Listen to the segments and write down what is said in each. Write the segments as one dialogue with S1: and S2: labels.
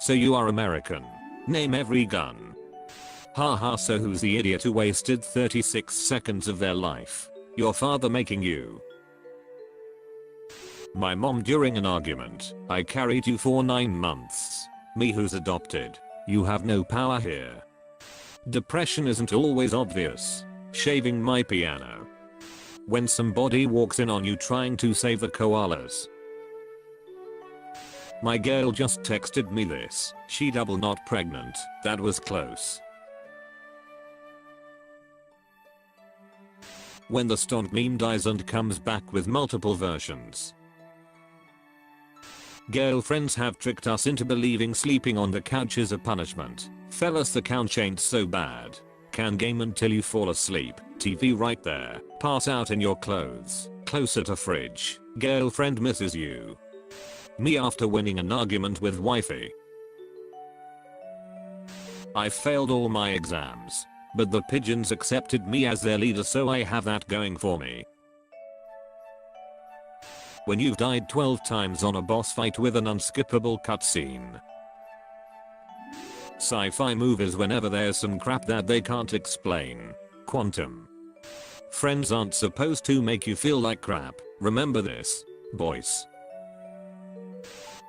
S1: So you are American. Name every gun. Haha, so who's the idiot who wasted 36 seconds of their life? Your father making you. My mom during an argument. I carried you for 9 months. Me who's adopted. You have no power here. Depression isn't always obvious. Shaving my piano. When somebody walks in on you trying to save the koalas. My girl just texted me this. She double not pregnant. That was close. When the stonk meme dies and comes back with multiple versions. Girlfriends have tricked us into believing sleeping on the couch is a punishment. Fellas, the couch ain't so bad. Can game until you fall asleep. TV right there. Pass out in your clothes. Closer to fridge. Girlfriend misses you. Me after winning an argument with wifey. I failed all my exams. But the pigeons accepted me as their leader, so I have that going for me. When you've died 12 times on a boss fight with an unskippable cutscene. Sci-fi movies whenever there's some crap that they can't explain. Quantum. Friends aren't supposed to make you feel like crap. Remember this, boys.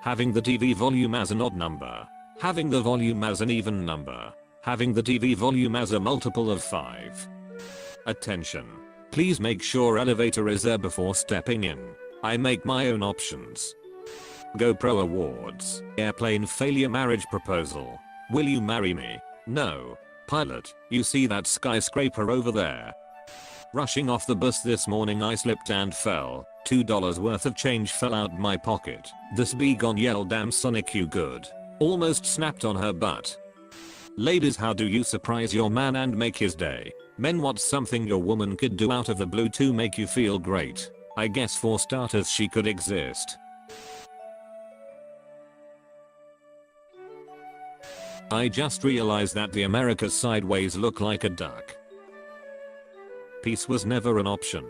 S1: Having the TV volume as an odd number. Having the volume as an even number. Having the TV volume as a multiple of 5. Attention. Please make sure elevator is there before stepping in. I make my own options. GoPro awards. Airplane failure marriage proposal. Will you marry me? No. Pilot, you see that skyscraper over there? Rushing off the bus this morning I slipped and fell. $2 worth of change fell out my pocket. This bee gone yelled, damn Sonic you good. Almost snapped on her butt. Ladies, how do you surprise your man and make his day? Men, what's something your woman could do out of the blue to make you feel great? I guess for starters she could exist. I just realized that the Americas sideways look like a duck. Peace was never an option.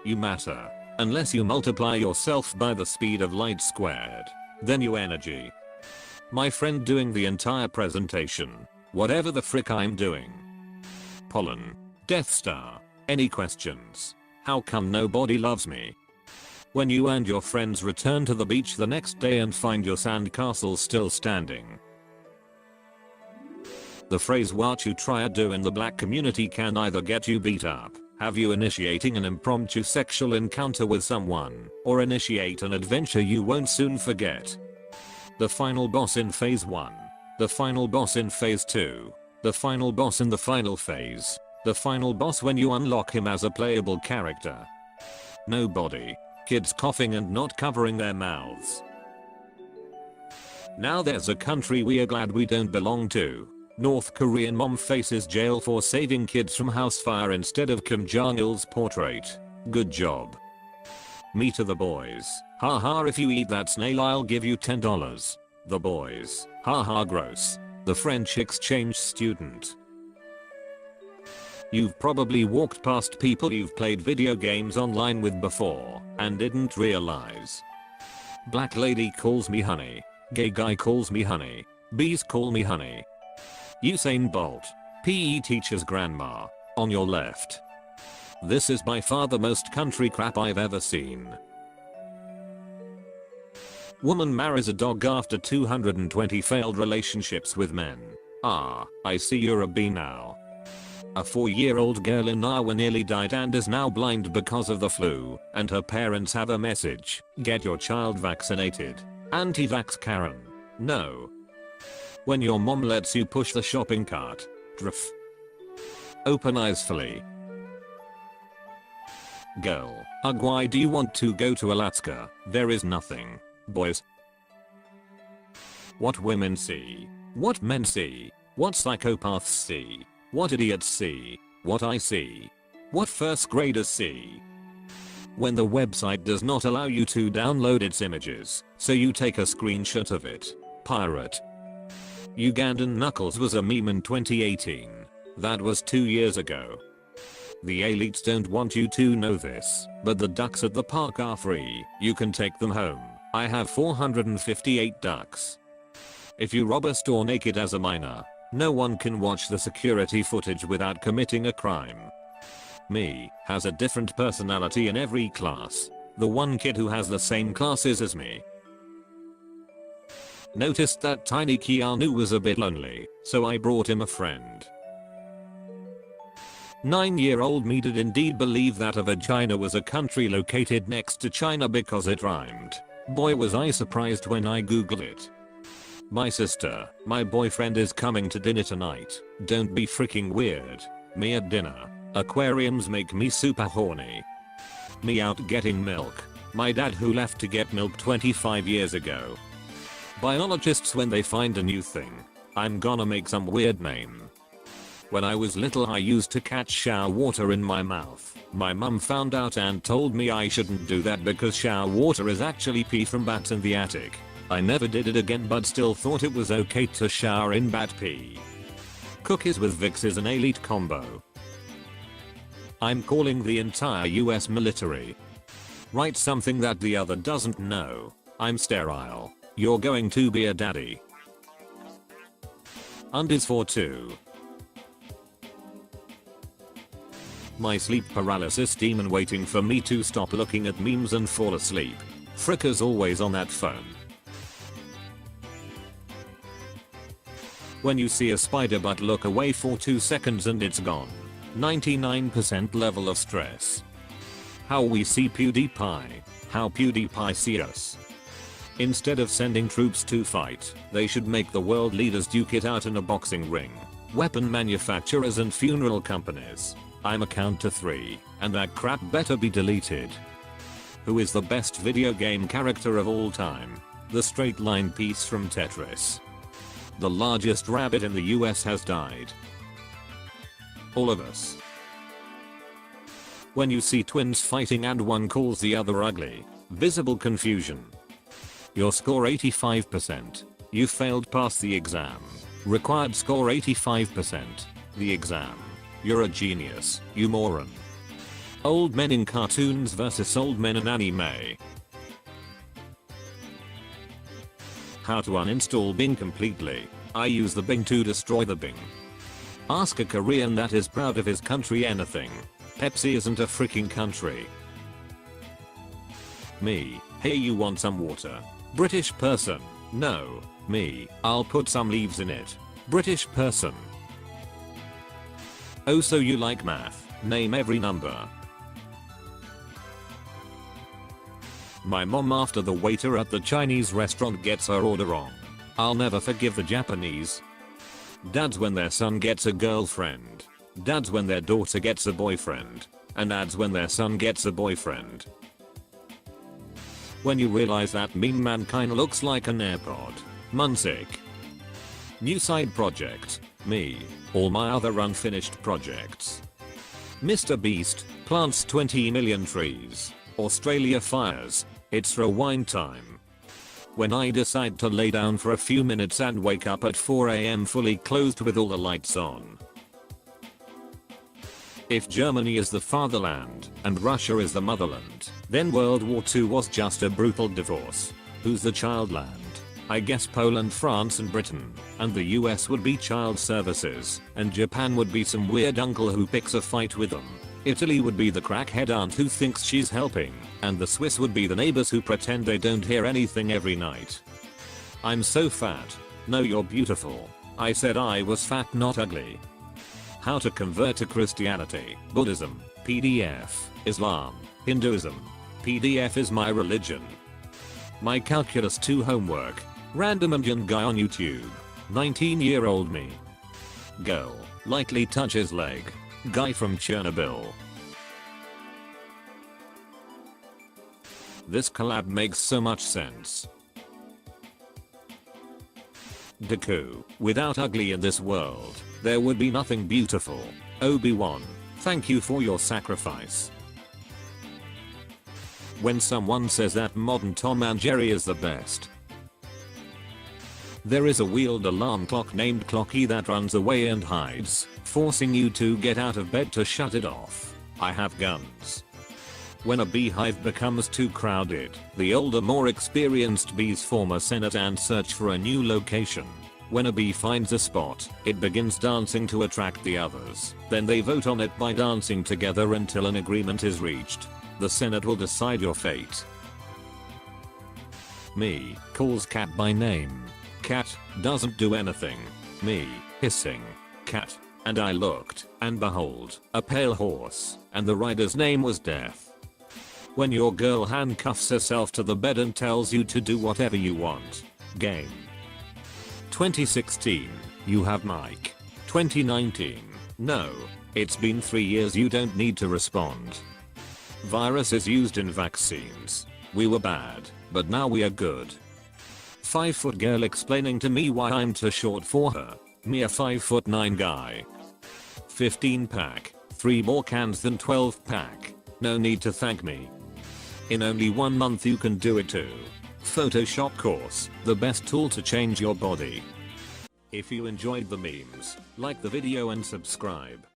S1: You matter. Unless you multiply yourself by the speed of light squared. Then you energy. My friend doing the entire presentation. Whatever the frick I'm doing. Pollen. Death Star. Any questions? How come nobody loves me? When you and your friends return to the beach the next day and find your sandcastle still standing. The phrase what you try to do in the black community can either get you beat up, have you initiating an impromptu sexual encounter with someone, or initiate an adventure you won't soon forget. The final boss in phase 1. The final boss in phase 2. The final boss in the final phase. The final boss when you unlock him as a playable character. Nobody. Kids coughing and not covering their mouths. Now there's a country we are glad we don't belong to. North Korean mom faces jail for saving kids from house fire instead of Kim Jong-il's portrait. Good job. Me to the boys. Haha, if you eat that snail I'll give you $10. The boys. Haha, gross. The French exchange student. You've probably walked past people you've played video games online with before and didn't realize. Black lady calls me honey. Gay guy calls me honey. Bees call me honey. Usain Bolt. PE teacher's grandma. On your left. This is by far the most country crap I've ever seen. Woman marries a dog after 220 failed relationships with men. Ah, I see you're a bee now. A 4-year-old girl in Iowa nearly died and is now blind because of the flu, and her parents have a message: get your child vaccinated. Anti-vax Karen. No. When your mom lets you push the shopping cart. Drf. Open eyes fully. Girl. Ugh, why do you want to go to Alaska? There is nothing. Boys. What women see. What men see. What psychopaths see. What idiots see. What I see. What first graders see. When the website does not allow you to download its images, so you take a screenshot of it. Pirate. Ugandan Knuckles was a meme in 2018. That was 2 years ago. The elites don't want you to know this, but the ducks at the park are free. You can take them home. I have 458 ducks. If you rob a store naked as a minor, no one can watch the security footage without committing a crime. Me has a different personality in every class. The one kid who has the same classes as me. Noticed that tiny Keanu was a bit lonely, so I brought him a friend. 9-year-old me did indeed believe that a vagina was a country located next to China because it rhymed. Boy was I surprised when I googled it. My sister, my boyfriend is coming to dinner tonight. Don't be freaking weird. Me at dinner. Aquariums make me super horny. Me out getting milk. My dad who left to get milk 25 years ago. Biologists when they find a new thing. I'm gonna make some weird name. When I was little I used to catch shower water in my mouth. My mum found out and told me I shouldn't do that because shower water is actually pee from bats in the attic. I never did it again but still thought it was okay to shower in bat pee. Cookies with Vicks is an elite combo. I'm calling the entire US military. Write something that the other doesn't know. I'm sterile. You're going to be a daddy. Undies for two. My sleep paralysis demon waiting for me to stop looking at memes and fall asleep. Fricker's always on that phone. When you see a spider but look away for 2 seconds and it's gone. 99% level of stress. How we see PewDiePie. How PewDiePie see us. Instead of sending troops to fight, they should make the world leaders duke it out in a boxing ring. Weapon manufacturers and funeral companies. I'ma count to 3, and that crap better be deleted. Who is the best video game character of all time? The straight line piece from Tetris. The largest rabbit in the US has died. All of us. When you see twins fighting and one calls the other ugly. Visible confusion. Your score 85%. You failed past the exam. Required score 85%. The exam. You're a genius, you moron. Old men in cartoons versus old men in anime. How to uninstall Bing completely. I use the Bing to destroy the Bing. Ask a Korean that is proud of his country anything. Pepsi isn't a freaking country. Me, hey you want some water? British person, no. Me, I'll put some leaves in it. British person. Oh so you like math, name every number. My mom after the waiter at the Chinese restaurant gets her order wrong. I'll never forgive the Japanese. Dads when their son gets a girlfriend. Dads when their daughter gets a boyfriend. And dads when their son gets a boyfriend. When you realize that meme man kinda looks like an AirPod. Munsick. New side project. Me. All my other unfinished projects. Mr. Beast plants 20 million trees. Australia fires. It's rewind time. When I decide to lay down for a few minutes and wake up at 4 AM fully clothed with all the lights on. If Germany is the fatherland and Russia is the motherland, then World War II was just a brutal divorce. Who's the child land? I guess Poland, France and Britain, and the US would be child services, and Japan would be some weird uncle who picks a fight with them. Italy would be the crackhead aunt who thinks she's helping, and the Swiss would be the neighbors who pretend they don't hear anything every night. I'm so fat. No, you're beautiful. I said I was fat, not ugly. How to convert to Christianity, Buddhism, PDF, Islam, Hinduism. PDF is my religion. My calculus 2 homework. Random Indian guy on YouTube. 19-year-old me. Girl, lightly touches leg. Guy from Chernobyl. This collab makes so much sense. Deku, without ugly in this world, there would be nothing beautiful. Obi-Wan, thank you for your sacrifice. When someone says that modern Tom and Jerry is the best. There is a wheeled alarm clock named Clocky that runs away and hides, forcing you to get out of bed to shut it off. I have guns. When a beehive becomes too crowded, the older, more experienced bees form a senate and search for a new location. When a bee finds a spot, it begins dancing to attract the others. Then they vote on it by dancing together until an agreement is reached. The senate will decide your fate. Me calls cat by name. Cat doesn't do anything. Me hissing. Cat. And I looked, and behold, a pale horse, and the rider's name was Death. When your girl handcuffs herself to the bed and tells you to do whatever you want. Game. 2016. You have mic. 2019. No. It's been 3 years, you don't need to respond. Virus is used in vaccines. We were bad, but now we are good. 5-foot girl explaining to me why I'm too short for her. Me a 5'9" guy. 15 pack. 3 more cans than 12 pack. No need to thank me. In only 1 month you can do it too. Photoshop course, the best tool to change your body. If you enjoyed the memes, like the video and subscribe.